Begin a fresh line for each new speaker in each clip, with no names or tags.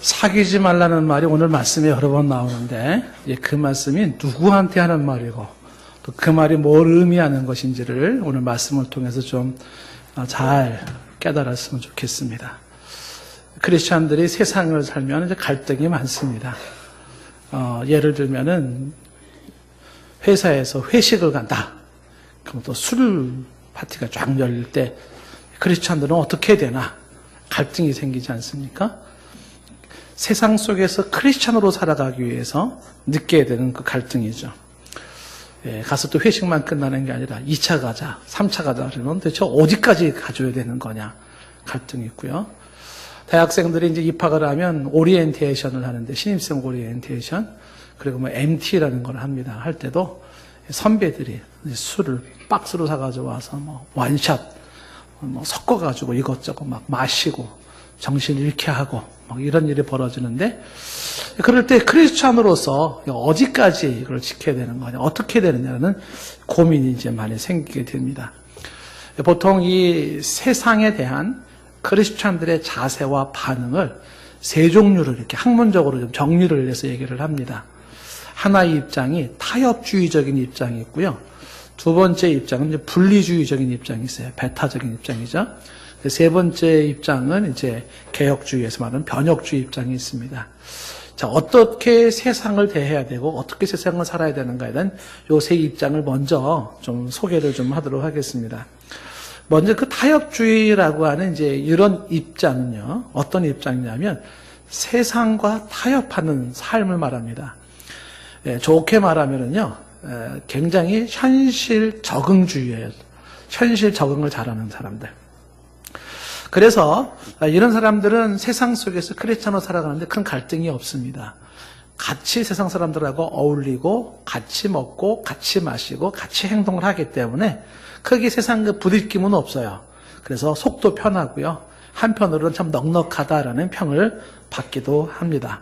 사귀지 말라는 말이 오늘 말씀에 여러 번 나오는데 그 말씀이 누구한테 하는 말이고 또 그 말이 뭘 의미하는 것인지를 오늘 말씀을 통해서 좀 잘 깨달았으면 좋겠습니다. 크리스천들이 세상을 살면 이제 갈등이 많습니다. 예를 들면은 회사에서 회식을 간다. 그럼 또 술 파티가 쫙 열릴 때 크리스천들은 어떻게 해야 되나? 갈등이 생기지 않습니까? 세상 속에서 크리스천으로 살아가기 위해서 느껴야 되는 그 갈등이죠. 가서 또 회식만 끝나는 게 아니라 2차 가자, 3차 가자 그러면 도대체 어디까지 가줘야 되는 거냐? 갈등이 있고요. 대학생들이 이제 입학을 하면 오리엔테이션을 하는데 신입생 오리엔테이션 그리고 뭐 MT라는 걸 합니다. 할 때도 선배들이 술을 박스로 사가지고 와서 뭐 원샷 뭐 섞어가지고 이것저것 막 마시고 정신 잃게 하고 막 이런 일이 벌어지는데 그럴 때 크리스찬으로서 어디까지 이걸 지켜야 되는 거냐, 어떻게 되느냐는 고민이 이제 많이 생기게 됩니다. 보통 이 세상에 대한 크리스찬들의 자세와 반응을 세 종류로 이렇게 학문적으로 좀 정리를 해서 얘기를 합니다. 하나의 입장이 타협주의적인 입장이 있고요. 두 번째 입장은 이제 분리주의적인 입장이 있어요. 배타적인 입장이죠. 세 번째 입장은 이제 개혁주의에서 말하는 변혁주의 입장이 있습니다. 자, 어떻게 세상을 대해야 되고 어떻게 세상을 살아야 되는가에 대한 요 세 입장을 먼저 좀 소개를 좀 하도록 하겠습니다. 먼저 그 타협주의라고 하는 이제 이런 입장은요, 어떤 입장이냐면 세상과 타협하는 삶을 말합니다. 좋게 말하면은요, 굉장히 현실 적응주의예요. 현실 적응을 잘하는 사람들. 그래서 이런 사람들은 세상 속에서 크리스찬으로 살아가는데 큰 갈등이 없습니다. 같이 세상 사람들하고 어울리고 같이 먹고 같이 마시고 같이 행동을 하기 때문에 크게 세상과 부딪힘은 없어요. 그래서 속도 편하고요. 한편으로는 참 넉넉하다라는 평을 받기도 합니다.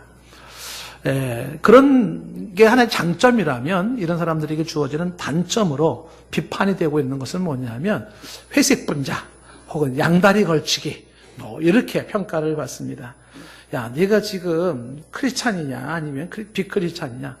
그런 게 하나의 장점이라면 이런 사람들에게 주어지는 단점으로 비판이 되고 있는 것은 뭐냐면 회색 분자 혹은 양다리 걸치기 뭐 이렇게 평가를 받습니다. 야, 네가 지금 크리스찬이냐 아니면 비크리스찬이냐?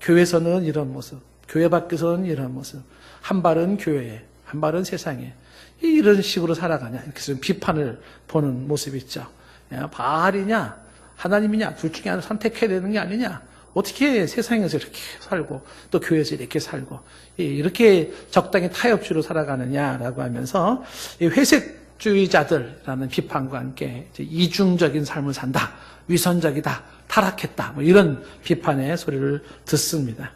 교회에서는 이런 모습, 교회 밖에서는 이런 모습, 한 발은 교회에, 한 발은 세상에 이런 식으로 살아가냐? 이렇게 좀 비판을 보는 모습이 있죠. 야, 바알이냐, 하나님이냐, 둘 중에 하나 선택해야 되는 게 아니냐? 어떻게 세상에서 이렇게 살고 또 교회에서 이렇게 살고 이렇게 적당히 타협주의로 살아가느냐라고 하면서 이 회색주의자들이라는 비판과 함께 이제 이중적인 삶을 산다, 위선적이다, 타락했다 뭐 이런 비판의 소리를 듣습니다.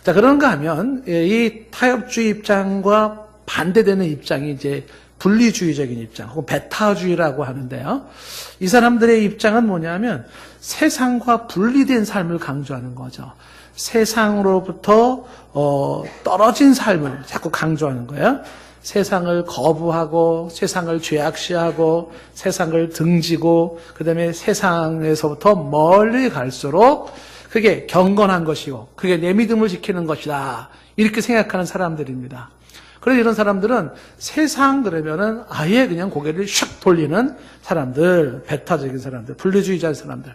자, 그런가 하면 이 타협주의 입장과 반대되는 입장이 이제 분리주의적인 입장 혹은 베타주의라고 하는데요. 이 사람들의 입장은 뭐냐면 세상과 분리된 삶을 강조하는 거죠. 세상으로부터 떨어진 삶을 자꾸 강조하는 거예요. 세상을 거부하고 세상을 죄악시하고 세상을 등지고 그다음에 세상에서부터 멀리 갈수록 그게 경건한 것이고 그게 내 믿음을 지키는 것이다. 이렇게 생각하는 사람들입니다. 그래서 이런 사람들은 세상 그러면은 아예 그냥 고개를 샥 돌리는 사람들, 베타적인 사람들, 분리주의자의 사람들.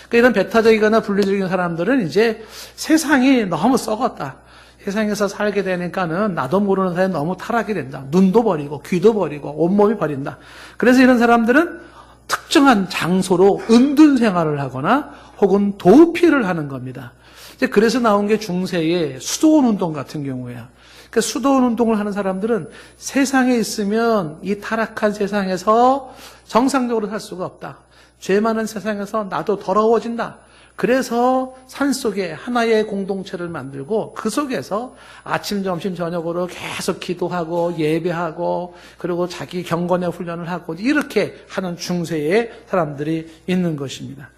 그러니까 이런 베타적이거나 분리주의적인 사람들은 이제 세상이 너무 썩었다. 세상에서 살게 되니까는 나도 모르는 사이에 너무 타락이 된다. 눈도 버리고 귀도 버리고 온몸이 버린다. 그래서 이런 사람들은 특정한 장소로 은둔 생활을 하거나 혹은 도피를 하는 겁니다. 이제 그래서 나온 게 중세의 수도원 운동 같은 경우예요. 그러니까 수도원 운동을 하는 사람들은 세상에 있으면 이 타락한 세상에서 정상적으로 살 수가 없다. 죄 많은 세상에서 나도 더러워진다. 그래서 산속에 하나의 공동체를 만들고 그 속에서 아침, 점심, 저녁으로 계속 기도하고 예배하고 그리고 자기 경건의 훈련을 하고 이렇게 하는 중세의 사람들이 있는 것입니다.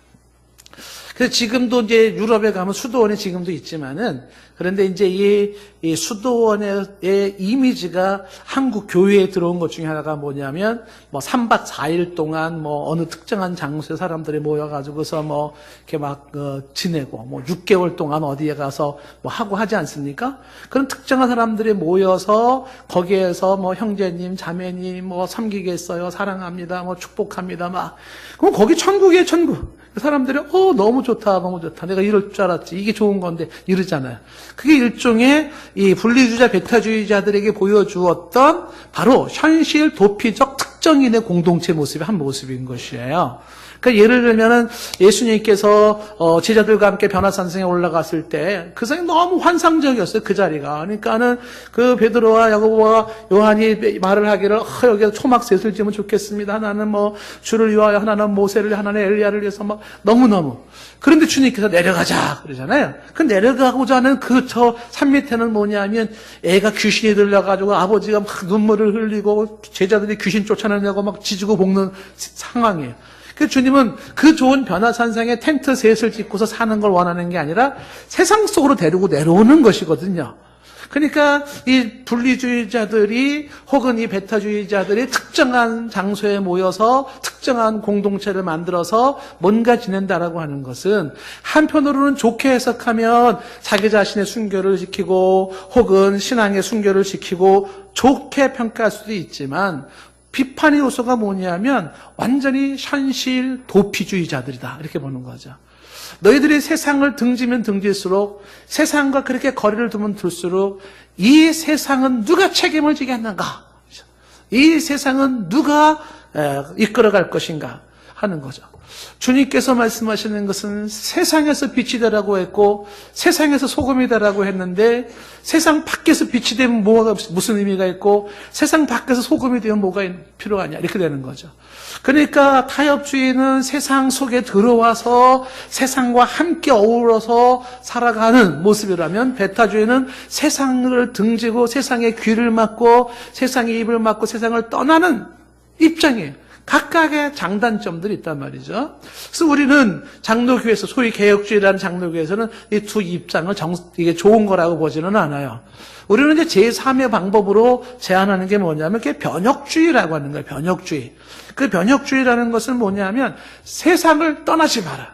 그래서 지금도 이제 유럽에 가면 수도원이 지금도 있지만은 그런데 이제 이 수도원의 이미지가 한국 교회에 들어온 것 중에 하나가 뭐냐면, 뭐 3박 4일 동안 뭐 어느 특정한 장소에 사람들이 모여가지고서 뭐 이렇게 막 지내고, 뭐 6개월 동안 어디에 가서 뭐 하고 하지 않습니까? 그런 특정한 사람들이 모여서 거기에서 뭐 형제님, 자매님, 뭐 섬기겠어요, 사랑합니다, 뭐 축복합니다, 막. 그럼 거기 천국이에요, 천국. 사람들이 너무 좋다, 너무 좋다. 내가 이럴 줄 알았지. 이게 좋은 건데 이러잖아요. 그게 일종의 이 분리주의자, 배타주의자들에게 보여주었던 바로 현실 도피적 특정인의 공동체 모습의 한 모습인 것이에요. 그러니까 예를 들면은 예수님께서 제자들과 함께 변화산성에 올라갔을 때 그 상이 너무 환상적이었어요. 그 자리가. 그러니까는 그 베드로와 야고보와 요한이 말을 하기를 여기서 초막셋을 지으면 좋겠습니다. 하나는 뭐 주를 위하여, 하나는 모세를, 하나는 엘리야를 위해서 막 너무너무. 그런데 주님께서 내려가자 그러잖아요. 그 내려가고자 하는 그 저 산 밑에는 뭐냐면 애가 귀신이 들려가지고 아버지가 막 눈물을 흘리고 제자들이 귀신 쫓아내려고 막 지지고 볶는 상황이에요. 그 주님은 그 좋은 변화산상에 텐트 셋을 짓고서 사는 걸 원하는 게 아니라 세상 속으로 데리고 내려오는 것이거든요. 그러니까 이 분리주의자들이 혹은 이 배타주의자들이 특정한 장소에 모여서 특정한 공동체를 만들어서 뭔가 지낸다라고 하는 것은 한편으로는 좋게 해석하면 자기 자신의 순교를 지키고 혹은 신앙의 순교를 지키고 좋게 평가할 수도 있지만 비판의 요소가 뭐냐면 완전히 현실 도피주의자들이다 이렇게 보는 거죠. 너희들이 세상을 등지면 등질수록 세상과 그렇게 거리를 두면 둘수록 이 세상은 누가 책임을 지겠는가? 이 세상은 누가 이끌어갈 것인가 하는 거죠. 주님께서 말씀하시는 것은 세상에서 빛이 되라고 했고 세상에서 소금이 되라고 했는데 세상 밖에서 빛이 되면 무슨 의미가 있고 세상 밖에서 소금이 되면 뭐가 필요하냐 이렇게 되는 거죠. 그러니까 타협주의는 세상 속에 들어와서 세상과 함께 어우러서 살아가는 모습이라면 배타주의는 세상을 등지고 세상의 귀를 막고 세상의 입을 막고 세상을 떠나는 입장이에요. 각각의 장단점들이 있단 말이죠. 그래서 우리는 장로교에서 소위 개혁주의라는 장로교에서는 이 두 입장을 이게 좋은 거라고 보지는 않아요. 우리는 이제 제3의 방법으로 제안하는 게 뭐냐면 그게 변혁주의라고 하는 거예요. 변혁주의. 그 변혁주의라는 것은 뭐냐면 세상을 떠나지 마라.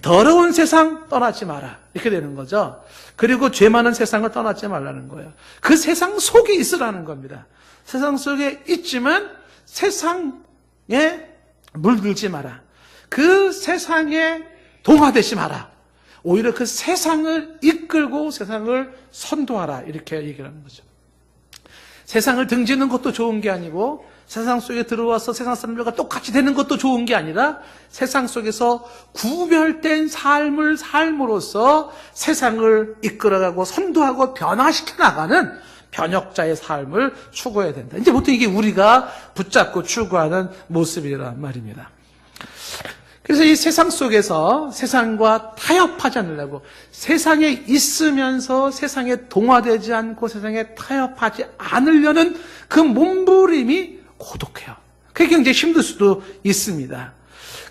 더러운 세상 떠나지 마라. 이렇게 되는 거죠. 그리고 죄 많은 세상을 떠나지 말라는 거예요. 그 세상 속에 있으라는 겁니다. 세상 속에 있지만 세상에 물들지 마라. 그 세상에 동화되지 마라. 오히려 그 세상을 이끌고 세상을 선도하라. 이렇게 얘기하는 거죠. 세상을 등지는 것도 좋은 게 아니고 세상 속에 들어와서 세상 사람들과 똑같이 되는 것도 좋은 게 아니라 세상 속에서 구별된 삶을 삶으로써 세상을 이끌어가고 선도하고 변화시켜 나가는 변혁자의 삶을 추구해야 된다. 이제 보통 이게 우리가 붙잡고 추구하는 모습이란 말입니다. 그래서 이 세상 속에서 세상과 타협하지 않으려고 세상에 있으면서 세상에 동화되지 않고 세상에 타협하지 않으려는 그 몸부림이 고독해요. 그게 굉장히 힘들 수도 있습니다.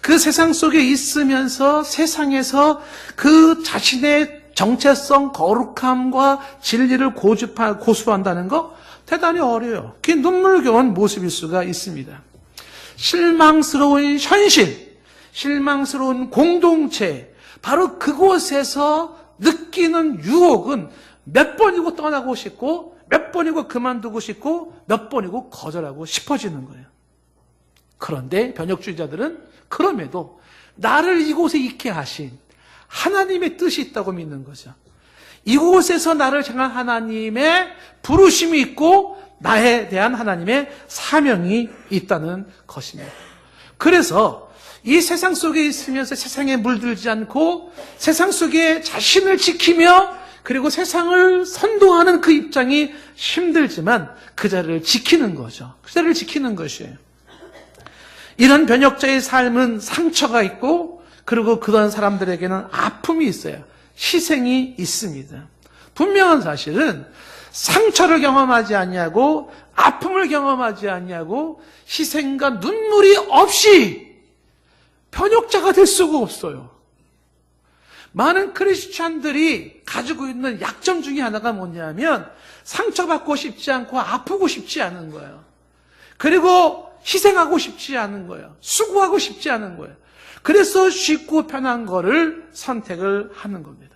그 세상 속에 있으면서 세상에서 그 자신의 정체성, 거룩함과 진리를 고수한다는 거 대단히 어려워요. 그게 눈물겨운 모습일 수가 있습니다. 실망스러운 현실, 실망스러운 공동체, 바로 그곳에서 느끼는 유혹은 몇 번이고 떠나고 싶고 몇 번이고 그만두고 싶고 몇 번이고 거절하고 싶어지는 거예요. 그런데 변혁주의자들은 그럼에도 나를 이곳에 있게 하신 하나님의 뜻이 있다고 믿는 거죠. 이곳에서 나를 향한 하나님의 부르심이 있고 나에 대한 하나님의 사명이 있다는 것입니다. 그래서 이 세상 속에 있으면서 세상에 물들지 않고 세상 속에 자신을 지키며 그리고 세상을 선도하는 그 입장이 힘들지만 그 자리를 지키는 거죠. 그 자리를 지키는 것이에요. 이런 변혁자의 삶은 상처가 있고 그리고 그런 사람들에게는 아픔이 있어요. 희생이 있습니다. 분명한 사실은 상처를 경험하지 않냐고 아픔을 경험하지 않냐고 희생과 눈물이 없이 변혁자가 될 수가 없어요. 많은 크리스찬들이 가지고 있는 약점 중에 하나가 뭐냐면 상처받고 싶지 않고 아프고 싶지 않은 거예요. 그리고 희생하고 싶지 않은 거예요. 수고하고 싶지 않은 거예요. 그래서 쉽고 편한 거를 선택을 하는 겁니다.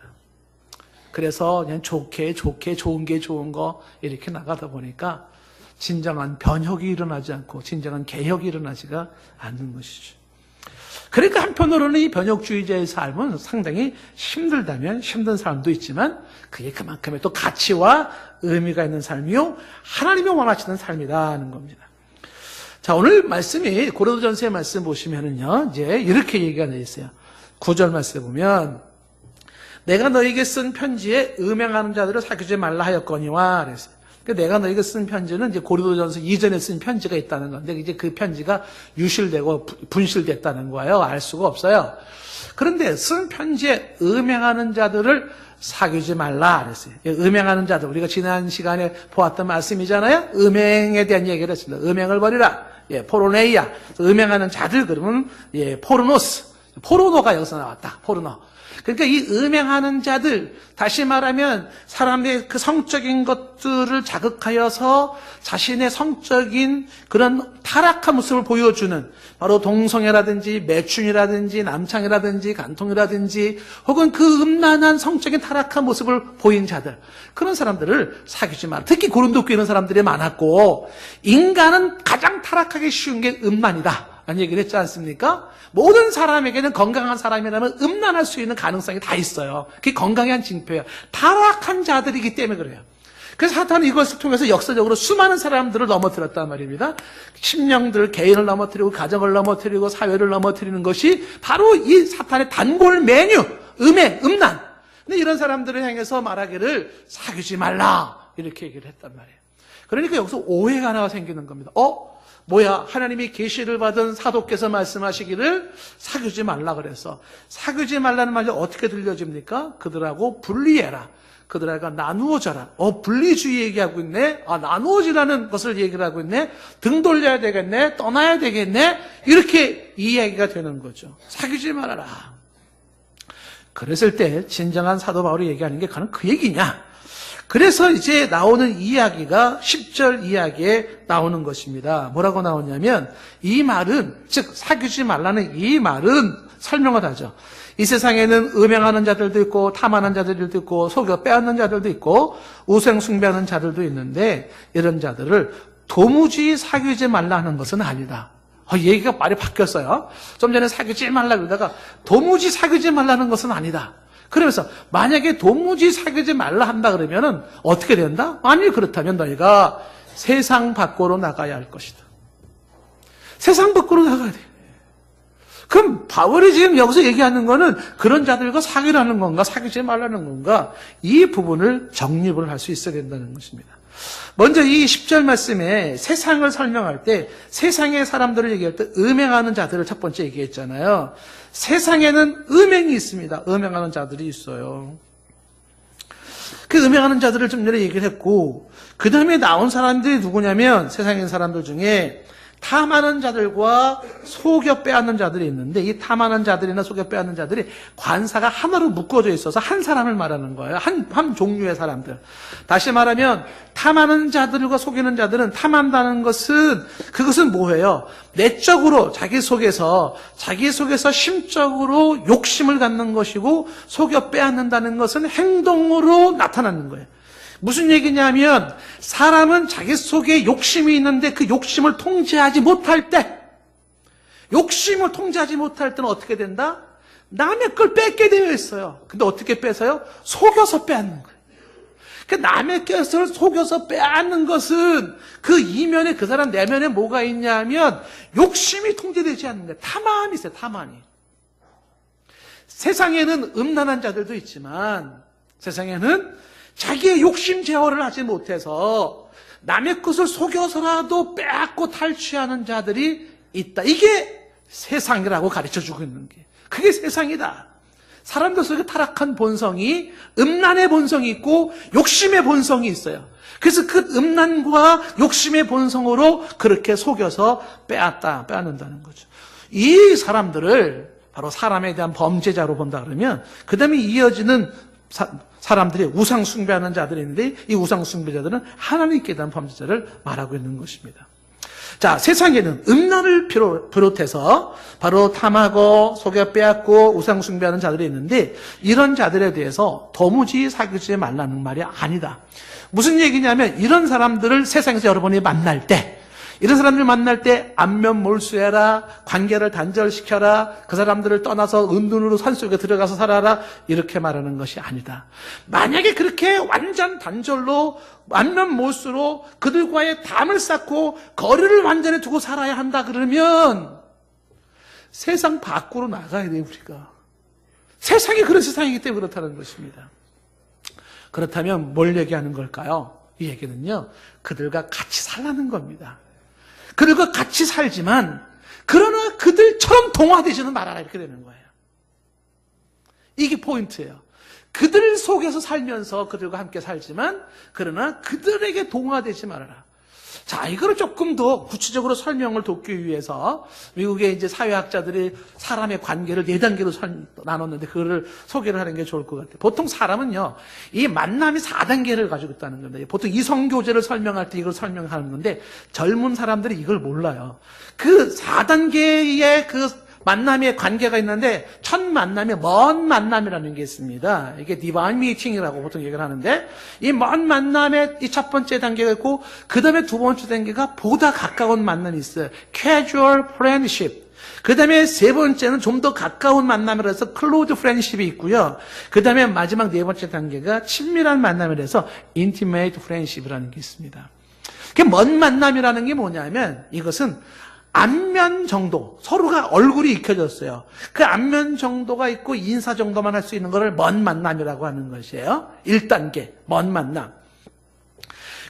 그래서 그냥 좋게 좋은 게 좋은 거 이렇게 나가다 보니까 진정한 변혁이 일어나지 않고 진정한 개혁이 일어나지가 않는 것이죠. 그러니까 한편으로는 이 변혁주의자의 삶은 상당히 힘들다면 힘든 사람도 있지만 그게 그만큼의 또 가치와 의미가 있는 삶이요 하나님이 원하시는 삶이라는 겁니다. 자, 오늘 말씀이 고린도전서의 말씀 보시면은요 이제 이렇게 얘기가 되어 있어요. 9절 말씀에 보면 내가 너에게 쓴 편지에 음행하는 자들을 사귀지 말라 하였거니와 그랬어요. 그러니까 내가 너에게 쓴 편지는 이제 고린도전서 이전에 쓴 편지가 있다는 건데 이제 그 편지가 유실되고 분실됐다는 거예요. 알 수가 없어요. 그런데 쓴 편지에 음행하는 자들을 사귀지 말라 그랬어요. 음행하는 자들 우리가 지난 시간에 보았던 말씀이잖아요. 음행에 대한 얘기를 했습니다. 음행을 버리라. 포르네이아. 음행하는 자들 그러면 포르노스. 포르노가 여기서 나왔다. 포르노. 그러니까 이 음행하는 자들, 다시 말하면 사람의 그 성적인 것들을 자극하여서 자신의 성적인 그런 타락한 모습을 보여주는 바로 동성애라든지 매춘이라든지 남창이라든지 간통이라든지 혹은 그 음란한 성적인 타락한 모습을 보인 자들, 그런 사람들을 사귀지 마라. 특히 고린도 교회 이런 사람들이 많았고 인간은 가장 타락하기 쉬운 게 음란이다 라는 얘기를 했지 않습니까? 모든 사람에게는 건강한 사람이라면 음란할 수 있는 가능성이 다 있어요. 그게 건강의 한 징표예요. 타락한 자들이기 때문에 그래요. 그래서 사탄은 이것을 통해서 역사적으로 수많은 사람들을 넘어뜨렸단 말입니다. 심령들, 개인을 넘어뜨리고 가정을 넘어뜨리고 사회를 넘어뜨리는 것이 바로 이 사탄의 단골 메뉴, 음행, 음란. 근데 이런 사람들을 향해서 말하기를 사귀지 말라 이렇게 얘기를 했단 말이에요. 그러니까 여기서 오해가 하나가 생기는 겁니다. 뭐야, 하나님이 계시를 받은 사도께서 말씀하시기를 사귀지 말라 그래서 사귀지 말라는 말이 어떻게 들려집니까? 그들하고 분리해라. 그들하고 나누어져라. 분리주의 얘기하고 있네. 나누어지라는 것을 얘기를 하고 있네. 등 돌려야 되겠네. 떠나야 되겠네. 이렇게 이야기가 되는 거죠. 사귀지 말아라. 그랬을 때 진정한 사도 바울이 얘기하는 게 과연 그 얘기냐? 그래서 이제 나오는 이야기가 10절 이야기에 나오는 것입니다. 뭐라고 나오냐면 이 말은, 즉 사귀지 말라는 이 말은 설명을 하죠. 이 세상에는 음행하는 자들도 있고 탐하는 자들도 있고 속여 빼앗는 자들도 있고 우상 숭배하는 자들도 있는데 이런 자들을 도무지 사귀지 말라는 것은 아니다. 얘기가 말이 바뀌었어요. 좀 전에 사귀지 말라 그러다가 도무지 사귀지 말라는 것은 아니다. 그러면서 만약에 도무지 사귀지 말라 한다 그러면은 어떻게 된다? 아니 그렇다면 너희가 세상 밖으로 나가야 할 것이다. 세상 밖으로 나가야 돼. 그럼 바울이 지금 여기서 얘기하는 거는 그런 자들과 사귀라는 건가 사귀지 말라는 건가 이 부분을 정립을 할 수 있어야 된다는 것입니다. 먼저 이 10절 말씀에 세상을 설명할 때 세상의 사람들을 얘기할 때 음행하는 자들을 첫 번째 얘기했잖아요. 세상에는 음행이 있습니다. 음행하는 자들이 있어요. 그 음행하는 자들을 좀 전에 얘기를 했고 그 다음에 나온 사람들이 누구냐면 세상의 사람들 중에 탐하는 자들과 속여 빼앗는 자들이 있는데 이 탐하는 자들이나 속여 빼앗는 자들이 관사가 하나로 묶어져 있어서 한 사람을 말하는 거예요. 한 종류의 사람들. 다시 말하면 탐하는 자들과 속이는 자들은 탐한다는 것은 그것은 뭐예요? 내적으로 자기 속에서 심적으로 욕심을 갖는 것이고 속여 빼앗는다는 것은 행동으로 나타나는 거예요. 무슨 얘기냐면 사람은 자기 속에 욕심이 있는데 그 욕심을 통제하지 못할 때 때는 어떻게 된다? 남의 걸 뺏게 되어 있어요. 근데 어떻게 뺏어요? 속여서 빼앗는 거예요. 그 남의 것을 속여서 빼앗는 것은 그 이면에 그 사람 내면에 뭐가 있냐면 욕심이 통제되지 않는데 탐함이 있어요. 탐함이. 세상에는 음란한 자들도 있지만 세상에는 자기의 욕심 제어를 하지 못해서 남의 것을 속여서라도 빼앗고 탈취하는 자들이 있다. 이게 세상이라고 가르쳐주고 있는 게. 그게 세상이다. 사람들 속에 타락한 본성이 음란의 본성이 있고 욕심의 본성이 있어요. 그래서 그 음란과 욕심의 본성으로 그렇게 속여서 빼앗는다는 거죠. 이 사람들을 바로 사람에 대한 범죄자로 본다 그러면 그 다음에 이어지는 사람들이 우상 숭배하는 자들이 있는데 이 우상 숭배자들은 하나님께 대한 범죄자를 말하고 있는 것입니다. 자, 세상에는 음란을 비롯해서 바로 탐하고 속여 빼앗고 우상 숭배하는 자들이 있는데 이런 자들에 대해서 도무지 사귀지 말라는 말이 아니다. 무슨 얘기냐면 이런 사람들을 세상에서 여러분이 만날 때 이런 사람들 만날 때 안면 몰수해라, 관계를 단절시켜라, 그 사람들을 떠나서 은둔으로 산속에 들어가서 살아라 이렇게 말하는 것이 아니다. 만약에 그렇게 완전 단절로 안면 몰수로 그들과의 담을 쌓고 거리를 완전히 두고 살아야 한다 그러면 세상 밖으로 나가야 돼요, 우리가. 세상이 그런 세상이기 때문에 그렇다는 것입니다. 그렇다면 뭘 얘기하는 걸까요? 이 얘기는요, 그들과 같이 살라는 겁니다. 그들과 같이 살지만 그러나 그들처럼 동화되지는 말아라 이렇게 되는 거예요. 이게 포인트예요. 그들 속에서 살면서 그들과 함께 살지만 그러나 그들에게 동화되지 말아라. 자, 이거를 조금 더 구체적으로 설명을 돕기 위해서 미국의 이제 사회학자들이 사람의 관계를 4단계로 나눴는데 그거를 소개를 하는 게 좋을 것 같아요. 보통 사람은요, 이 만남이 4단계를 가지고 있다는 겁니다. 보통 이성교제를 설명할 때 이걸 설명하는 건데 젊은 사람들이 이걸 몰라요. 그 4단계의 그 만남의 관계가 있는데 첫 만남이 먼 만남이라는 게 있습니다. 이게 디바인 미팅이라고 보통 얘기를 하는데 이 먼 만남의 이 첫 번째 단계가 있고 그 다음에 두 번째 단계가 보다 가까운 만남이 있어요. casual friendship. 그 다음에 세 번째는 좀 더 가까운 만남이라 해서 close friendship이 있고요. 그 다음에 마지막 네 번째 단계가 친밀한 만남이라 해서 intimate friendship이라는 게 있습니다. 그 먼 만남이라는 게 뭐냐면 이것은 안면 정도, 서로가 얼굴이 익혀졌어요. 그 안면 정도가 있고 인사 정도만 할 수 있는 것을 먼 만남이라고 하는 것이에요. 1단계, 먼 만남.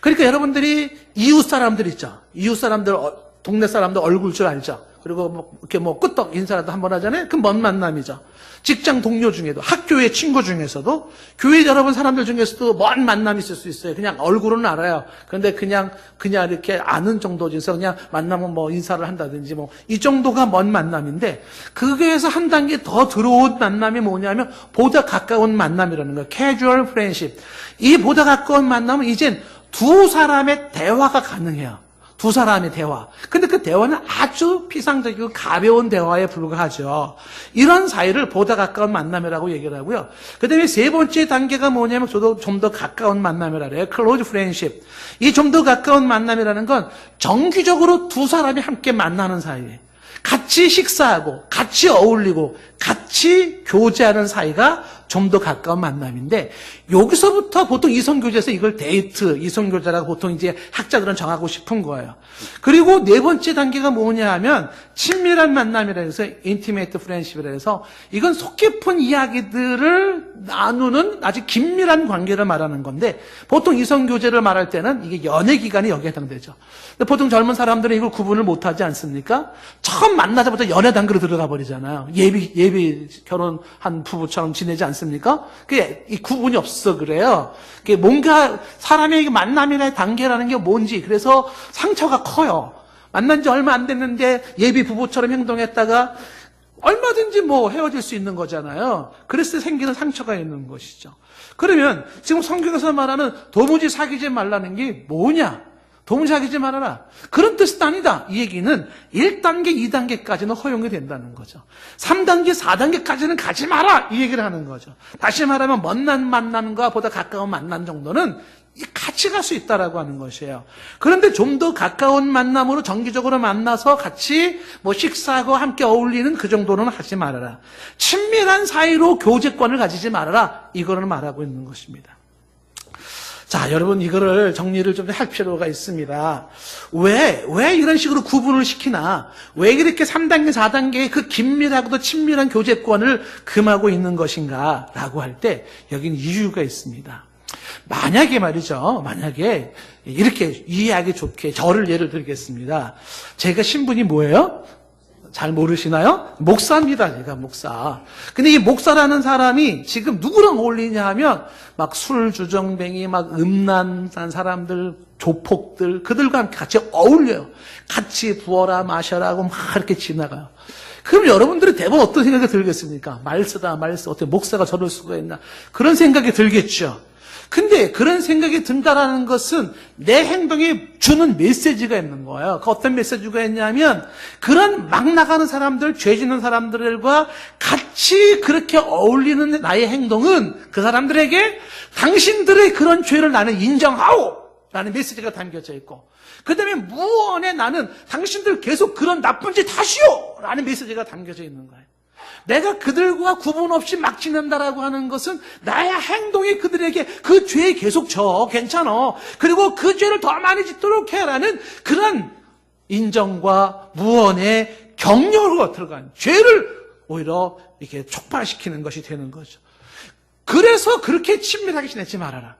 그러니까 여러분들이 이웃 사람들 있죠. 이웃 사람들, 동네 사람들 얼굴 줄 알죠. 그리고 이렇게 끄떡 인사라도 한번 하잖아요. 그 먼 만남이죠. 직장 동료 중에도, 학교의 친구 중에서도, 교회 여러분 사람들 중에서도 먼 만남이 있을 수 있어요. 그냥 얼굴은 알아요. 그런데 그냥 이렇게 아는 정도에서 그냥 만나면 인사를 한다든지 이 정도가 먼 만남인데, 그게에서 한 단계 더 들어온 만남이 뭐냐면, 보다 가까운 만남이라는 거예요. casual friendship. 이 보다 가까운 만남은 이젠 두 사람의 대화가 가능해요. 두 사람의 대화. 근데 그 대화는 아주 피상적이고 가벼운 대화에 불과하죠. 이런 사이를 보다 가까운 만남이라고 얘기를 하고요. 그 다음에 세 번째 단계가 뭐냐면 저도 좀 더 가까운 만남이라 그래요. close friendship. 이 좀 더 가까운 만남이라는 건 정기적으로 두 사람이 함께 만나는 사이예요. 같이 식사하고 같이 어울리고 같이 교제하는 사이가 좀 더 가까운 만남인데 여기서부터 보통 이성교제에서 이걸 데이트, 이성교제라고 보통 이제 학자들은 정하고 싶은 거예요. 그리고 네 번째 단계가 뭐냐 하면 친밀한 만남이라 해서 intimate friendship이라 해서 이건 속 깊은 이야기들을 나누는 아주 긴밀한 관계를 말하는 건데 보통 이성교제를 말할 때는 이게 연애 기간이 여기에 해당되죠. 근데 보통 젊은 사람들은 이걸 구분을 못하지 않습니까? 처음 만나자마자 연애 단계로 들어가 버리잖아요. 예비 결혼한 부부처럼 지내지 않습니까? 그게 이 구분이 없어 그래요. 그게 뭔가 사람의 만남이나 단계라는 게 뭔지 그래서 상처가 커요. 만난 지 얼마 안 됐는데 예비 부부처럼 행동했다가 얼마든지 헤어질 수 있는 거잖아요. 그랬을 때 생기는 상처가 있는 것이죠. 그러면 지금 성경에서 말하는 도무지 사귀지 말라는 게 뭐냐? 도무지 사귀지 말아라. 그런 뜻은 아니다. 이 얘기는 1단계, 2단계까지는 허용이 된다는 거죠. 3단계, 4단계까지는 가지 마라. 이 얘기를 하는 거죠. 다시 말하면 먼 만남과 보다 가까운 만남 정도는 같이 갈 수 있다라고 하는 것이에요. 그런데 좀 더 가까운 만남으로 정기적으로 만나서 같이 식사하고 함께 어울리는 그 정도는 하지 말아라. 친밀한 사이로 교제권을 가지지 말아라. 이거를 말하고 있는 것입니다. 자, 여러분 이거를 정리를 좀 할 필요가 있습니다. 왜 이런 식으로 구분을 시키나? 왜 이렇게 3단계, 4단계의 그 긴밀하고도 친밀한 교제권을 금하고 있는 것인가? 라고 할 때 여기는 이유가 있습니다. 만약에 말이죠. 만약에 이렇게 이해하기 좋게 저를 예를 들겠습니다. 제가 신분이 뭐예요? 잘 모르시나요? 목사입니다. 제가 목사. 근데 이 목사라는 사람이 지금 누구랑 어울리냐 하면 막 술주정뱅이, 막 음란한 사람들, 조폭들, 그들과 함께 같이 어울려요. 같이 부어라 마셔라 하고 막 이렇게 지나가요. 그럼 여러분들이 대부분 어떤 생각이 들겠습니까? 말쓰다 말쓰, 어떻게 목사가 저럴 수가 있나, 그런 생각이 들겠죠. 근데 그런 생각이 든다라는 것은 내 행동에 주는 메시지가 있는 거예요. 그 어떤 메시지가 있냐면, 그런 막 나가는 사람들, 죄 짓는 사람들과 같이 그렇게 어울리는 나의 행동은 그 사람들에게 당신들의 그런 죄를 나는 인정하오! 라는 메시지가 담겨져 있고, 그 다음에 무언에 나는 당신들 계속 그런 나쁜 짓 하시오! 라는 메시지가 담겨져 있는 거예요. 내가 그들과 구분 없이 막 지낸다라고 하는 것은 나의 행동이 그들에게 그 죄에 계속 져. 괜찮아. 그리고 그 죄를 더 많이 짓도록 해라는 그런 인정과 무언의 격려로 들어간 죄를 오히려 이렇게 촉발시키는 것이 되는 거죠. 그래서 그렇게 친밀하게 지내지 말아라.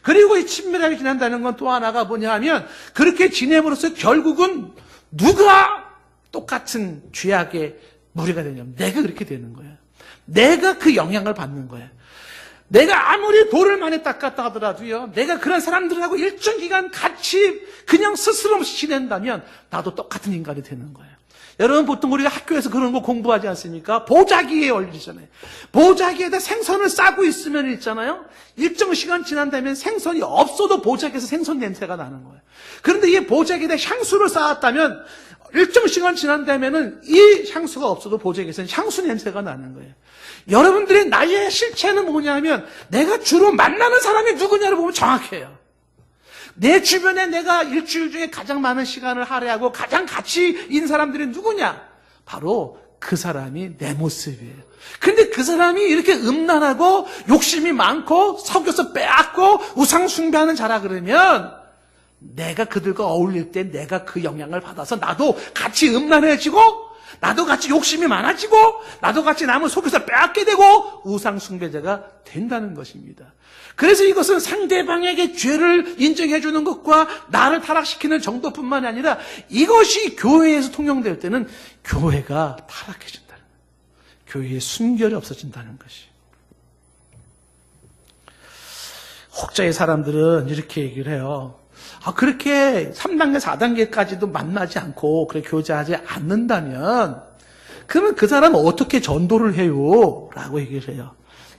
그리고 이 친밀하게 지낸다는 건 또 하나가 뭐냐 하면, 그렇게 지냄으로써 결국은 누가 똑같은 죄악의 무리가 되냐면 내가 그렇게 되는 거예요. 내가 그 영향을 받는 거예요. 내가 아무리 돌을 많이 닦았다 하더라도요, 내가 그런 사람들하고 일정 기간 같이 그냥 스스럼 없이 지낸다면 나도 똑같은 인간이 되는 거예요. 여러분, 보통 우리가 학교에서 그런 거 공부하지 않습니까? 보자기에 올리잖아요. 보자기에다 생선을 싸고 있으면 있잖아요, 일정 시간 지난다면 생선이 없어도 보자기에서 생선 냄새가 나는 거예요. 그런데 이 보자기에다 향수를 쌓았다면 일정 시간 지난다면은 이 향수가 없어도 보자기에서는 향수 냄새가 나는 거예요. 여러분들의 나의 실체는 뭐냐면, 내가 주로 만나는 사람이 누구냐를 보면 정확해요. 내 주변에 내가 일주일 중에 가장 많은 시간을 할애하고 가장 가치 있는 사람들이 누구냐? 바로 그 사람이 내 모습이에요. 근데 그 사람이 이렇게 음란하고 욕심이 많고 속여서 빼앗고 우상 숭배하는 자라 그러면, 내가 그들과 어울릴 때 내가 그 영향을 받아서 나도 같이 음란해지고, 나도 같이 욕심이 많아지고, 나도 같이 남을 속여서 빼앗게 되고 우상 숭배자가 된다는 것입니다. 그래서 이것은 상대방에게 죄를 인정해 주는 것과 나를 타락시키는 정도뿐만이 아니라, 이것이 교회에서 통용될 때는 교회가 타락해진다는 거예요. 교회의 순결이 없어진다는 것이. 혹자의 사람들은 이렇게 얘기를 해요. 그렇게 3단계, 4단계까지도 만나지 않고 그렇게 교제하지 않는다면 그러면 그 사람은 어떻게 전도를 해요? 라고 얘기를 해요.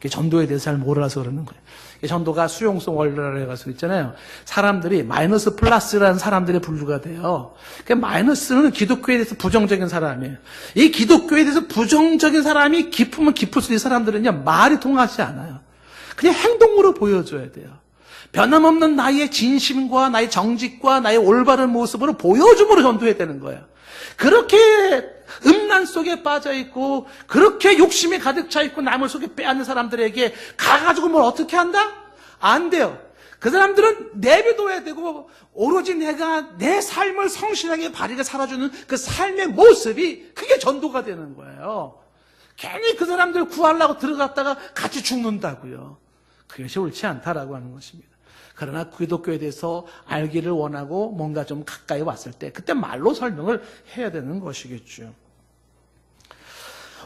전도에 대해서 잘 몰라서 그러는 거예요. 전도가 수용성 원리라고 해가지고 있잖아요. 사람들이 마이너스 플러스라는 사람들의 분류가 돼요. 마이너스는 기독교에 대해서 부정적인 사람이에요. 이 기독교에 대해서 부정적인 사람이 깊으면 깊을수록 이 사람들은요, 말이 통하지 않아요. 그냥 행동으로 보여줘야 돼요. 변함없는 나의 진심과 나의 정직과 나의 올바른 모습으로 보여줌으로 전도해야 되는 거예요. 그렇게 음란 속에 빠져있고 그렇게 욕심이 가득 차있고 남을 속에 빼앗는 사람들에게 가가지고 뭘 어떻게 한다? 안 돼요. 그 사람들은 내비둬야 되고, 오로지 내가 내 삶을 성실하게 바르게 살아주는 그 삶의 모습이 그게 전도가 되는 거예요. 괜히 그 사람들 구하려고 들어갔다가 같이 죽는다고요. 그것이 옳지 않다라고 하는 것입니다. 그러나 기독교에 대해서 알기를 원하고 뭔가 좀 가까이 왔을 때 그때 말로 설명을 해야 되는 것이겠죠.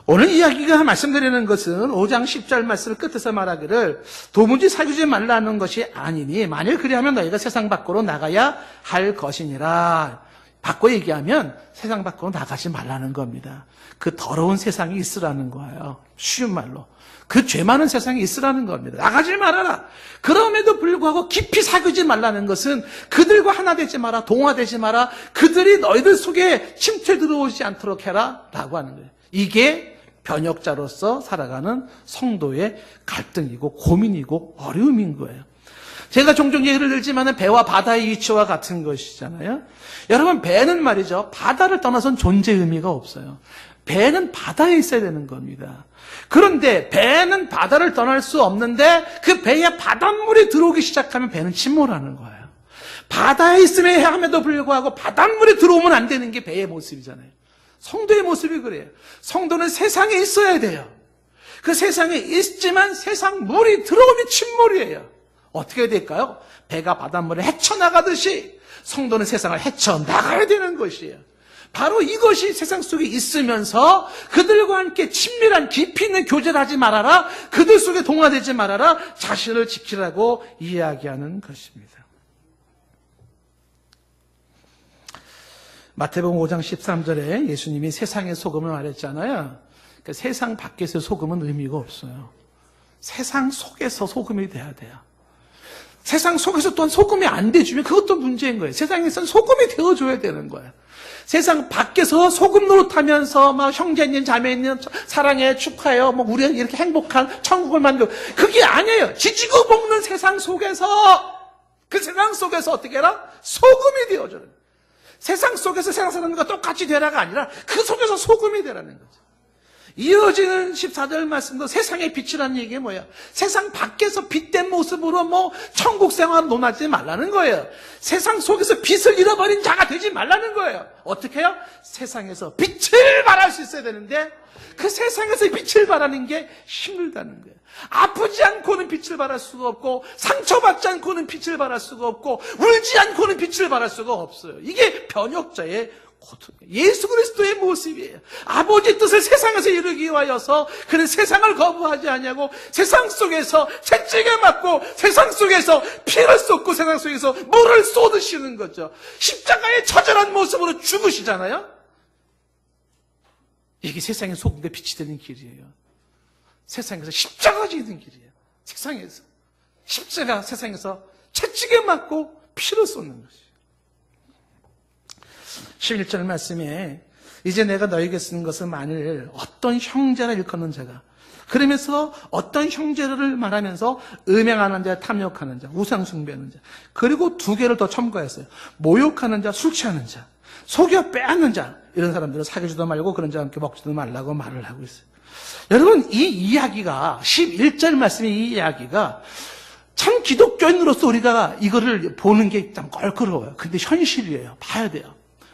오늘 이야기가 말씀드리는 것은 5장 10절 말씀을 끝에서 말하기를 도무지 사귀지 말라는 것이 아니니 만일 그리하면 너희가 세상 밖으로 나가야 할 것이니라. 바꿔 얘기하면 세상 밖으로 나가지 말라는 겁니다. 그 더러운 세상이 있으라는 거예요. 쉬운 말로. 그 죄 많은 세상에 있으라는 겁니다. 나가지 말아라. 그럼에도 불구하고 깊이 사귀지 말라는 것은 그들과 하나 되지 마라, 동화되지 마라, 그들이 너희들 속에 침투해 들어오지 않도록 해라 라고 하는 거예요. 이게 변역자로서 살아가는 성도의 갈등이고 고민이고 어려움인 거예요. 제가 종종 예를 들지만 배와 바다의 위치와 같은 것이잖아요. 여러분, 배는 말이죠, 바다를 떠나선 존재 의미가 없어요. 배는 바다에 있어야 되는 겁니다. 그런데 배는 바다를 떠날 수 없는데 그 배에 바닷물이 들어오기 시작하면 배는 침몰하는 거예요. 바다에 있음에 함에도 불구하고 바닷물이 들어오면 안 되는 게 배의 모습이잖아요. 성도의 모습이 그래요. 성도는 세상에 있어야 돼요. 그 세상에 있지만 세상 물이 들어오면 침몰이에요. 어떻게 될까요? 배가 바닷물을 헤쳐나가듯이 성도는 세상을 헤쳐나가야 되는 것이에요. 바로 이것이 세상 속에 있으면서 그들과 함께 친밀한 깊이 있는 교제를 하지 말아라, 그들 속에 동화되지 말아라, 자신을 지키라고 이야기하는 것입니다. 마태복음 5장 13절에 예수님이 세상의 소금을 말했잖아요. 그러니까 세상 밖에서의 소금은 의미가 없어요. 세상 속에서 소금이 돼야 돼요. 세상 속에서 또한 소금이 안 돼주면 그것도 문제인 거예요. 세상에서는 소금이 되어줘야 되는 거예요. 세상 밖에서 소금 노릇하면서 막 형제님 자매님 사랑해 축하해요 뭐 우리가 이렇게 행복한 천국을 만들고 그게 아니에요. 지지고 볶는 세상 속에서 그 세상 속에서 어떻게 해라? 소금이 되어줘요. 세상 속에서 세상 사람들과 똑같이 되라가 아니라 그 속에서 소금이 되라는 거죠. 이어지는 14절 말씀도 세상의 빛이라는 얘기가 뭐예요? 세상 밖에서 빛된 모습으로 뭐 천국 생활 논하지 말라는 거예요. 세상 속에서 빛을 잃어버린 자가 되지 말라는 거예요. 어떻게 해요? 세상에서 빛을 발할 수 있어야 되는데 그 세상에서 빛을 발하는 게 힘들다는 거예요. 아프지 않고는 빛을 발할 수가 없고 상처받지 않고는 빛을 발할 수가 없고 울지 않고는 빛을 발할 수가 없어요. 이게 변혁자의 예수 그리스도의 모습이에요. 아버지 뜻을 세상에서 이루기 위하여서 그는 세상을 거부하지 않냐고 세상 속에서 채찍에 맞고 세상 속에서 피를 쏟고 세상 속에서 물을 쏟으시는 거죠. 십자가의 처절한 모습으로 죽으시잖아요. 이게 세상의 소금과 빛이 되는 길이에요. 세상에서 십자가가 지는 길이에요. 세상에서 십자가 세상에서 채찍에 맞고 피를 쏟는 것이에요. 11절 말씀에 이제 내가 너에게 쓰는 것은 만일 어떤 형제라 일컫는 자가 그러면서 어떤 형제를 말하면서 음행하는 자, 탐욕하는 자, 우상 숭배하는 자 그리고 두 개를 더 첨가했어요. 모욕하는 자, 술 취하는 자, 속여 빼앗는 자 이런 사람들은 사귀지도 말고 그런 자와 함께 먹지도 말라고 말을 하고 있어요. 여러분 이 이야기가 11절 말씀의 이 이야기가 참 기독교인으로서 우리가 이거를 보는 게 참 껄끄러워요. 근데 현실이에요. 봐야 돼요.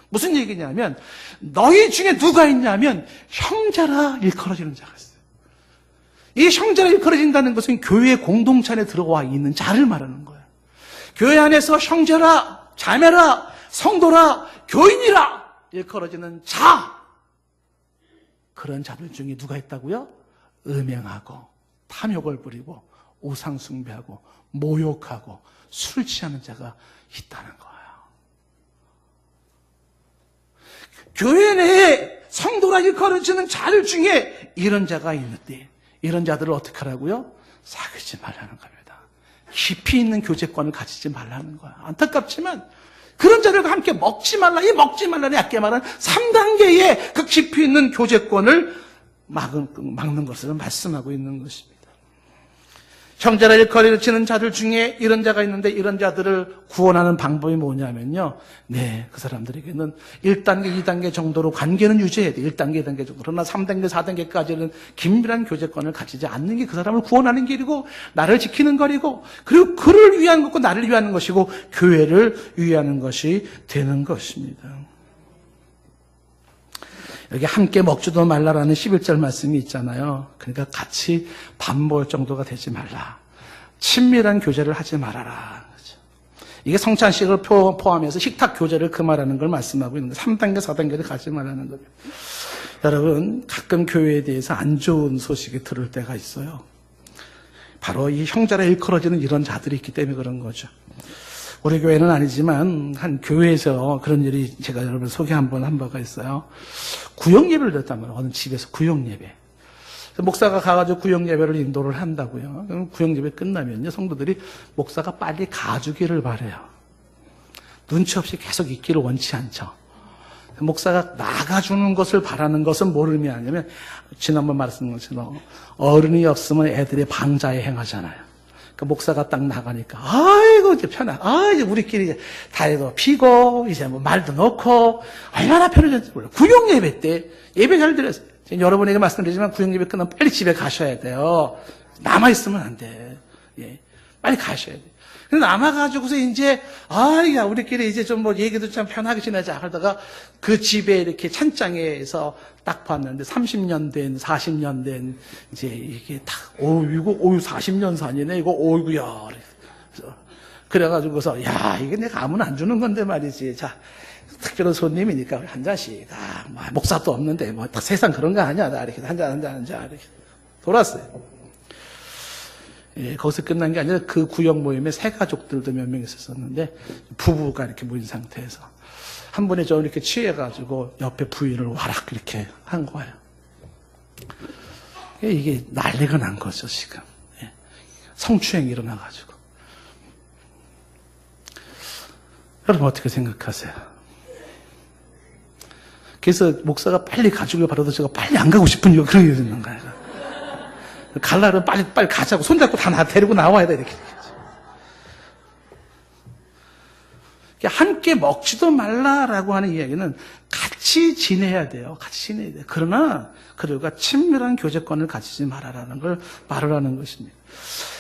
무슨 얘기냐면 너희 중에 누가 있냐면 형제라 일컬어지는 자가 있어요. 이 형제라 일컬어진다는 것은 교회 공동체 안에 들어와 있는 자를 말하는 거예요. 교회 안에서 형제라, 자매라, 성도라, 교인이라 일컬어지는 자 그런 자들 중에 누가 있다고요? 음행하고 탐욕을 부리고 우상 숭배하고 모욕하고 술 취하는 자가 있다는 거예요. 교회 내에 성도라 일컬어지는 자들 중에 이런 자가 있는데 이런 자들을 어떻게 하라고요? 사귀지 말라는 겁니다. 깊이 있는 교제권을 가지지 말라는 거야. 안타깝지만 그런 자들과 함께 먹지 말라. 이 먹지 말라는 약게 말하는 3단계의 그 깊이 있는 교제권을 막는 것을 말씀하고 있는 것입니다. 형제라 일컬어지는 자들 중에 이런 자가 있는데 이런 자들을 구원하는 방법이 뭐냐면요. 네, 그 사람들에게는 1단계, 2단계 정도로 관계는 유지해야 돼요. 1단계, 2단계 정도. 그러나 3단계, 4단계까지는 긴밀한 교제권을 가지지 않는 게 그 사람을 구원하는 길이고 나를 지키는 거리고 그리고 그를 위한 것고 나를 위하는 것이고 교회를 위하는 것이 되는 것입니다. 여기 함께 먹지도 말라라는 11절 말씀이 있잖아요. 그러니까 같이 밥 먹을 정도가 되지 말라. 친밀한 교제를 하지 말아라. 이게 성찬식을 포함해서 식탁 교제를 금하라는 걸 말씀하고 있는 거예요. 3단계, 4단계를 가지 말라는 거예요. 여러분, 가끔 교회에 대해서 안 좋은 소식이 들을 때가 있어요. 바로 이 형제라 일컬어지는 이런 자들이 있기 때문에 그런 거죠. 우리 교회는 아니지만 한 교회에서 그런 일이 제가 여러분 소개 한번 한 바가 있어요. 구역예배를 드렸단 말이에요. 어느 집에서 구역예배. 목사가 가가지고 구역예배를 인도를 한다고요. 그럼 구역예배 끝나면요. 성도들이 목사가 빨리 가주기를 바래요. 눈치 없이 계속 있기를 원치 않죠. 목사가 나가주는 것을 바라는 것은 뭘 의미하냐면 지난번 말씀한 것처럼 어른이 없으면 애들이 방자에 행하잖아요. 그 목사가 딱 나가니까 아이고 이제 편하. 이제 우리끼리 이제 다리도 피고 이제 뭐 말도 넣고 얼마나 편해졌는지 몰라요. 구역 예배 때 예배 잘 드렸어요. 여러분에게 말씀드리지만 구역 예배 끝나면 빨리 집에 가셔야 돼요. 남아 있으면 안 돼. 예, 빨리 가셔야 돼. 근데 남아가지고서 이제 야 우리끼리 이제 좀 뭐 얘기도 참 편하게 지내자 하다가 그 집에 이렇게 찬장에서 딱 봤는데 30년 된 40년 된 이제 이게 딱 이거 40년 산이네 이거 어이구야 그래가지고서 이게 내가 아무나 안 주는 건데 말이지. 자 특별한 손님이니까 한 잔씩 뭐 목사도 없는데 뭐 딱 세상 그런 거 아니야. 나 이렇게 한 잔 이렇게 돌았어요. 예, 거기서 끝난 게 아니라 그 구역 모임에 새 가족들도 몇 명 있었는데 부부가 이렇게 모인 상태에서 한 번에 저 이렇게 취해가지고 옆에 부인을 와락 이렇게 한 거예요. 이게 난리가 난 거죠, 지금. 성추행이 일어나가지고. 여러분 어떻게 생각하세요? 그래서 목사가 빨리 가족을 바라도 제가 빨리 안 가고 싶은 이유가 그런 이유가 있는 거예요. 갈날은 빨리 가자고 손잡고 다 데리고 나와야 돼, 이렇게. 함께 먹지도 말라라고 하는 이야기는 같이 지내야 돼요. 같이 지내야 돼요. 그러나 그들과 친밀한 교제권을 가지지 말아라는 걸 말을 하는 것입니다.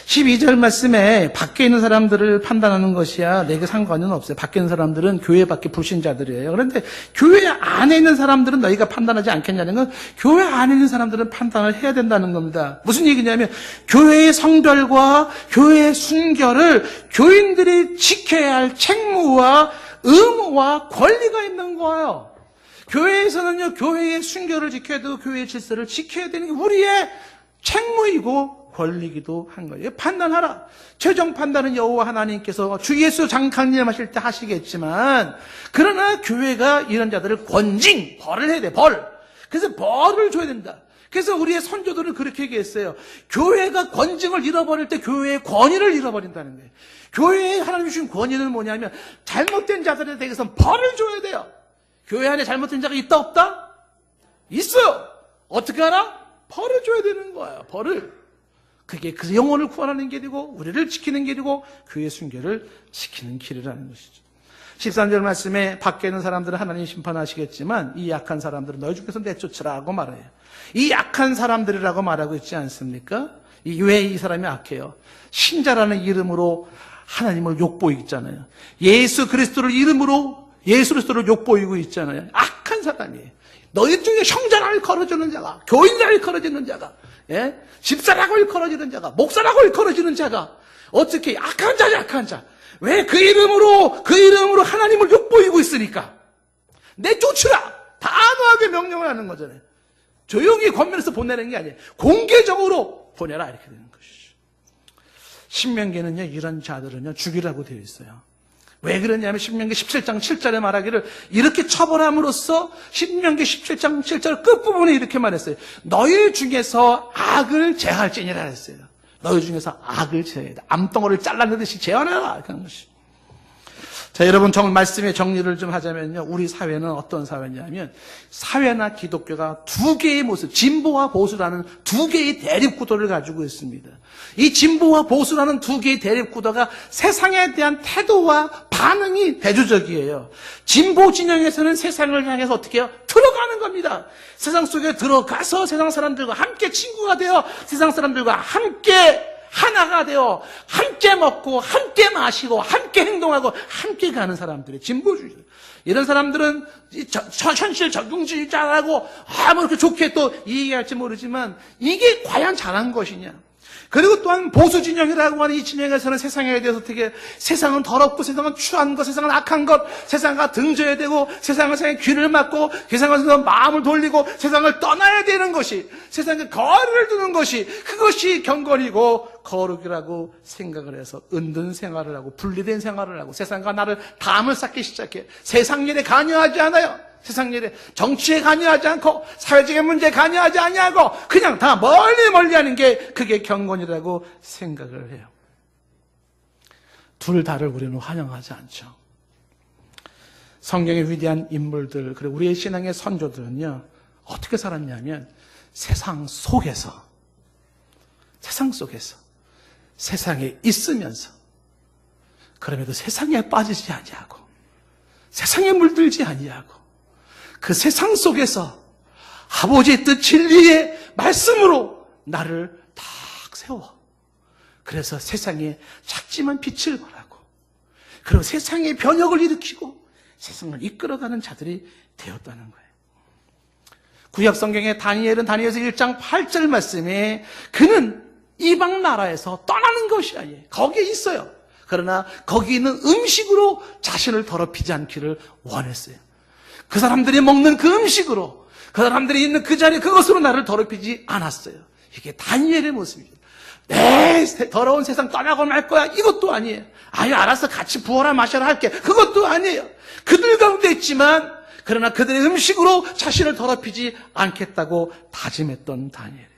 12절 말씀에 밖에 있는 사람들을 판단하는 것이야 내게 상관은 없어요. 밖에 있는 사람들은 교회 밖에 불신자들이에요. 그런데 교회 안에 있는 사람들은 너희가 판단하지 않겠냐는 건 교회 안에 있는 사람들은 판단을 해야 된다는 겁니다. 무슨 얘기냐면 교회의 성별과 교회의 순결을 교인들이 지켜야 할 책무와 의무와 권리가 있는 거예요. 교회에서는요, 교회의 순결을 지켜야 되고 교회의 질서를 지켜야 되는 게 우리의 책무이고 권리기도 한 거예요. 판단하라. 최종 판단은 여호와 하나님께서 주 예수 강림하실 때 하시겠지만, 그러나 교회가 이런 자들을 벌을 해야 돼, 벌. 그래서 벌을 줘야 된다. 그래서 우리의 선조들은 그렇게 얘기했어요. 교회가 권징을 잃어버릴 때 교회의 권위를 잃어버린다는 거예요. 교회에 하나님 주신 권위는 뭐냐면 잘못된 자들에 대해서는 벌을 줘야 돼요. 교회 안에 잘못된 자가 있다 없다? 있어요. 어떻게 하나? 벌을 줘야 되는 거예요. 벌을. 그게 그 영혼을 구원하는 길이고 우리를 지키는 길이고 교회의 순결을 지키는 길이라는 것이죠. 13절 말씀에 밖에 있는 사람들은 하나님 심판하시겠지만 이 약한 사람들은 너희 중에서 내쫓으라고 말해요. 이 약한 사람들이라고 말하고 있지 않습니까? 왜 이 사람이 악해요? 신자라는 이름으로 하나님을 욕보이고 있잖아요. 예수 그리스도를 이름으로 예수 그리스도를 욕보이고 있잖아요. 악한 사람이에요. 너희 중에 형제라고 일컬어지는 자가, 교인이라고 일컬어지는 자가, 집사라고 일컬어지는 자가, 목사라고 일컬어지는 자가 어떻게 악한 자죠, 악한 자. 왜 그 이름으로 하나님을 욕보이고 있으니까 내쫓으라. 단호하게 명령을 하는 거잖아요. 조용히 권면해서 보내는 게 아니에요. 공개적으로 보내라 이렇게 되는 것이죠. 신명기는요, 이런 자들은요 죽이라고 되어 있어요. 왜 그러냐면 신명기 17장 7절에 말하기를 이렇게 처벌함으로써 신명기 17장 7절 끝부분에 이렇게 말했어요. 너희 중에서 악을 제할지니라 했어요. 너희 중에서 악을 제해야 돼. 암덩어리를 잘라내듯이 제어하라. 그런 것이. 자, 여러분, 말씀의 정리를 좀 하자면요. 우리 사회는 어떤 사회냐면, 사회나 기독교가 두 개의 모습, 진보와 보수라는 두 개의 대립구도를 가지고 있습니다. 이 진보와 보수라는 두 개의 대립구도가 세상에 대한 태도와 반응이 대조적이에요. 진보 진영에서는 세상을 향해서 어떻게 해요? 들어가는 겁니다. 세상 속에 들어가서 세상 사람들과 함께 친구가 되어 세상 사람들과 함께 하나가 되어 함께 먹고 함께 마시고 함께 행동하고 함께 가는 사람들이 진보주의. 이런 사람들은 현실 적용주의자라고 뭐 이렇게 좋게 또 이해할지 모르지만 이게 과연 잘한 것이냐. 그리고 또한 보수 진영이라고 하는 이 진영에서는 세상에 대해서 어떻게 세상은 더럽고 세상은 추한 것, 세상은 악한 것, 세상과 등져야 되고 세상에 귀를 막고 세상에서 마음을 돌리고 세상을 떠나야 되는 것이 세상에 거리를 두는 것이 그것이 경건이고 거룩이라고 생각을 해서 은둔 생활을 하고 분리된 생활을 하고 세상과 나를 담을 쌓기 시작해. 세상 일에 관여하지 않아요. 세상 일에 정치에 관여하지 않고 사회적인 문제에 관여하지 아니하고 그냥 다 멀리 하는 게 그게 경건이라고 생각을 해요. 둘 다를 우리는 환영하지 않죠. 성경의 위대한 인물들 그리고 우리의 신앙의 선조들은요 어떻게 살았냐면 세상 속에서 세상에 있으면서 그럼에도 세상에 빠지지 아니하고 세상에 물들지 아니하고 그 세상 속에서 아버지의 뜻 진리의 말씀으로 나를 딱 세워. 그래서 세상에 작지만 빛을 발하고 그리고 세상의 변혁을 일으키고 세상을 이끌어가는 자들이 되었다는 거예요. 구약 성경의 다니엘은 다니엘서 1장 8절 말씀에 그는 이방 나라에서 떠나는 것이 아니에요. 거기에 있어요. 그러나 거기 있는 음식으로 자신을 더럽히지 않기를 원했어요. 그 사람들이 먹는 그 음식으로 그 사람들이 있는 그 자리에 그것으로 나를 더럽히지 않았어요. 이게 다니엘의 모습입니다. 에이, 더러운 세상 떠나고 말 거야. 이것도 아니에요. 아유, 알았어. 같이 부어라 마셔라 할게. 그것도 아니에요. 그들 가운데 있지만, 그러나 그들의 음식으로 자신을 더럽히지 않겠다고 다짐했던 다니엘이에요.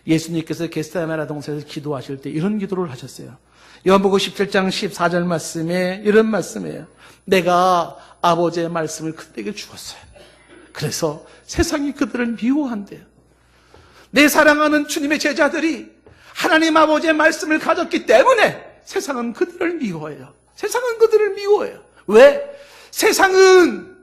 예수님께서 겟세마네 동산에서 기도하실 때 이런 기도를 하셨어요. 요한복음 17장 14절 말씀에 이런 말씀이에요. 내가 아버지의 말씀을 그들에게 주었어요. 그래서 세상이 그들을 미워한대요. 내 사랑하는 주님의 제자들이 하나님 아버지의 말씀을 가졌기 때문에 세상은 그들을 미워해요. 세상은 그들을 미워해요. 왜? 세상은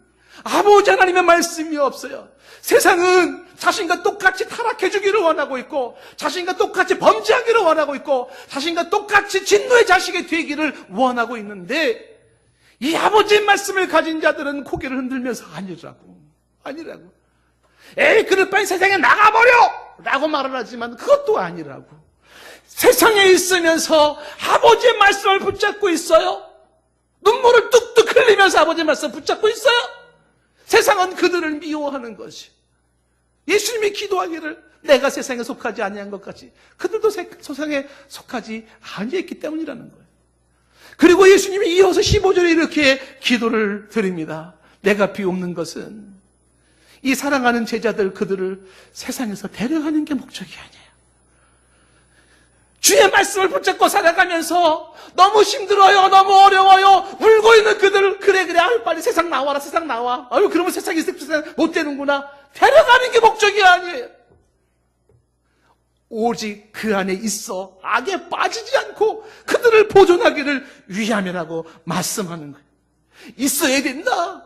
아버지 하나님의 말씀이 없어요. 세상은 자신과 똑같이 타락해 주기를 원하고 있고, 자신과 똑같이 범죄하기를 원하고 있고, 자신과 똑같이 진노의 자식이 되기를 원하고 있는데, 이 아버지의 말씀을 가진 자들은 고개를 흔들면서 아니라고. 에이, 그럴 바엔 세상에 나가버려! 라고 말을 하지만 그것도 아니라고. 세상에 있으면서 아버지의 말씀을 붙잡고 있어요. 눈물을 뚝뚝 흘리면서 아버지의 말씀을 붙잡고 있어요. 세상은 그들을 미워하는 것이. 예수님이 기도하기를 내가 세상에 속하지 아니한 것 같이 그들도 세상에 속하지 아니했기 때문이라는 거예요. 그리고 예수님이 이어서 15절에 이렇게 기도를 드립니다. 내가 비옵는 것은 이 사랑하는 제자들 그들을 세상에서 데려가는 게 목적이 아니에요. 주의 말씀을 붙잡고 살아가면서 너무 힘들어요, 너무 어려워요, 울고 있는 그들, 그래, 아유, 빨리 세상 나와라, 세상 나와. 아유, 그러면 세상이 못 되는구나. 데려가는 게 목적이 아니에요. 오직 그 안에 있어 악에 빠지지 않고 그들을 보존하기를 위함이라고 말씀하는 거예요. 있어야 된다.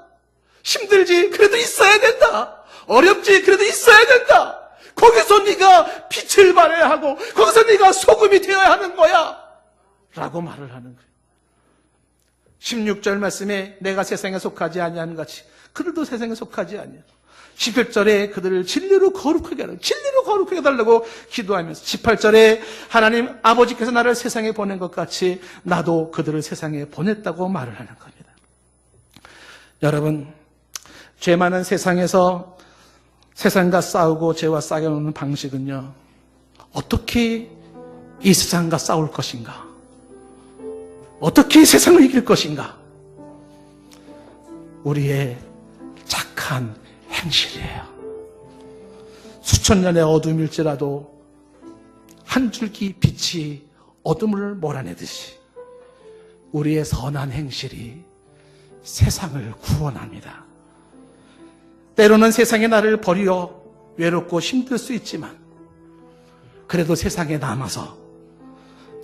힘들지, 그래도 있어야 된다. 어렵지, 그래도 있어야 된다. 거기서 네가 빛을 발해야 하고 거기서 네가 소금이 되어야 하는 거야 라고 말을 하는 거예요. 16절 말씀에 내가 세상에 속하지 아니하는 같이 그들도 세상에 속하지 아니하고, 17절에 그들을 진리로 거룩하게 하라고, 진리로 거룩하게 해달라고 기도하면서 18절에 하나님 아버지께서 나를 세상에 보낸 것 같이 나도 그들을 세상에 보냈다고 말을 하는 겁니다. 여러분, 죄 많은 세상에서 세상과 싸우고 죄와 싸워놓는 방식은요, 어떻게 이 세상과 싸울 것인가? 어떻게 세상을 이길 것인가? 우리의 착한 행실이에요. 수천 년의 어둠일지라도 한 줄기 빛이 어둠을 몰아내듯이 우리의 선한 행실이 세상을 구원합니다. 때로는 세상에 나를 버려 외롭고 힘들 수 있지만 그래도 세상에 남아서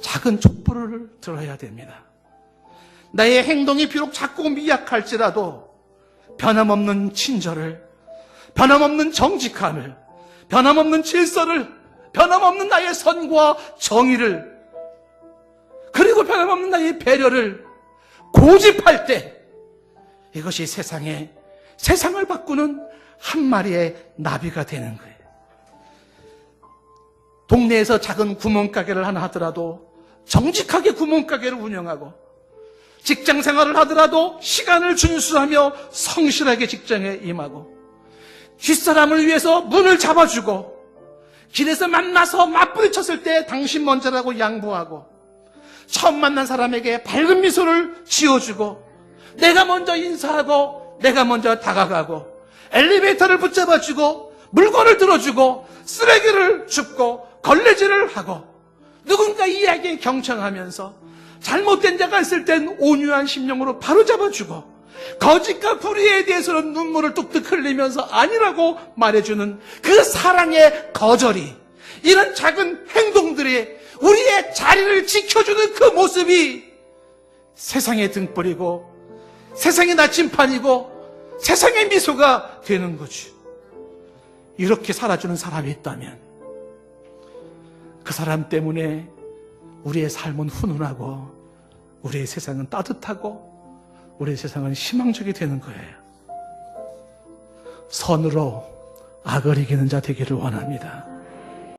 작은 촛불을 들어야 됩니다. 나의 행동이 비록 작고 미약할지라도 변함없는 친절을, 변함없는 정직함을, 변함없는 질서를, 변함없는 나의 선과 정의를, 그리고 변함없는 나의 배려를 고집할 때 이것이 세상을 바꾸는 한 마리의 나비가 되는 거예요. 동네에서 작은 구멍가게를 하나 하더라도 정직하게 구멍가게를 운영하고, 직장 생활을 하더라도 시간을 준수하며 성실하게 직장에 임하고, 뒷사람을 위해서 문을 잡아주고, 길에서 만나서 맞부딪혔을 때 당신 먼저라고 양보하고, 처음 만난 사람에게 밝은 미소를 지어주고, 내가 먼저 인사하고 내가 먼저 다가가고, 엘리베이터를 붙잡아주고 물건을 들어주고 쓰레기를 줍고 걸레질을 하고, 누군가 이야기에 경청하면서 잘못된 자가 있을 땐 온유한 심령으로 바로잡아주고, 거짓과 불의에 대해서는 눈물을 뚝뚝 흘리면서 아니라고 말해주는 그 사랑의 거절이, 이런 작은 행동들이 우리의 자리를 지켜주는 그 모습이 세상의 등불이고 세상의 나침판이고 세상의 미소가 되는 거죠. 이렇게 살아주는 사람이 있다면 그 사람 때문에 우리의 삶은 훈훈하고 우리의 세상은 따뜻하고 우리의 세상은 희망적이 되는 거예요. 선으로 악을 이기는 자 되기를 원합니다.